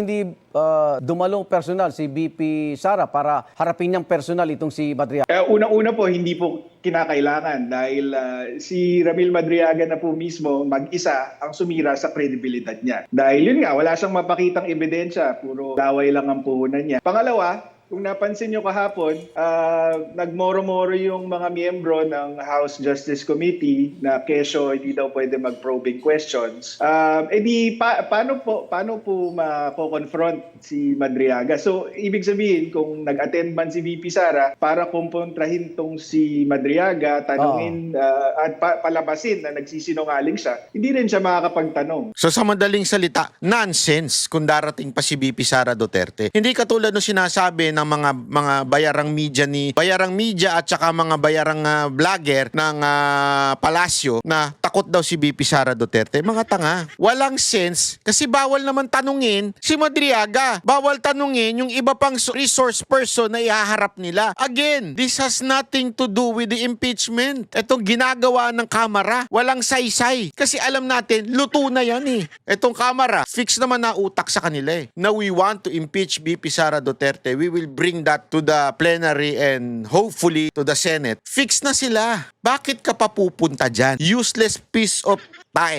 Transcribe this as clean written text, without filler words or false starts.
Hindi dumalong personal si VP Sara para harapin niyang personal itong si Madriaga? Unang-una po, hindi po kinakailangan dahil si Ramil Madriaga na po mismo mag-isa ang sumira sa kredibilidad niya. Dahil yun nga, wala siyang mapakitang ebidensya, puro laway lang ang puhunan niya. Pangalawa, kung napansin nyo kahapon, nagmoro-moro yung mga miyembro ng House Justice Committee na kesyo hindi daw pwede mag-probing questions. Paano po mako-confront si Madriaga? So, ibig sabihin, kung nag-attend man si VP Sara para kumpontrahin tong si Madriaga, tanungin at palabasin na nagsisinungaling siya, hindi rin siya makakapagtanong. So sa madaling salita, nonsense kung darating pa si VP Sara Duterte. Hindi katulad ng sinasabi ng mga bayarang media at saka mga bayarang vlogger ng palasyo na takot daw si VP Sara Duterte. Mga tanga. Walang sense kasi bawal naman tanungin si Madriaga. Bawal tanungin yung iba pang resource person na ihaharap nila. Again, this has nothing to do with the impeachment. Itong ginagawa ng Kamara, walang saysay. Kasi alam natin, luto na yan eh. Itong Kamara, fix naman na utak sa kanila eh. Now we want to impeach VP Sara Duterte. We will bring that to the plenary and hopefully to the Senate. Fix na sila. Bakit ka pa pupunta dyan? Useless piece of tae.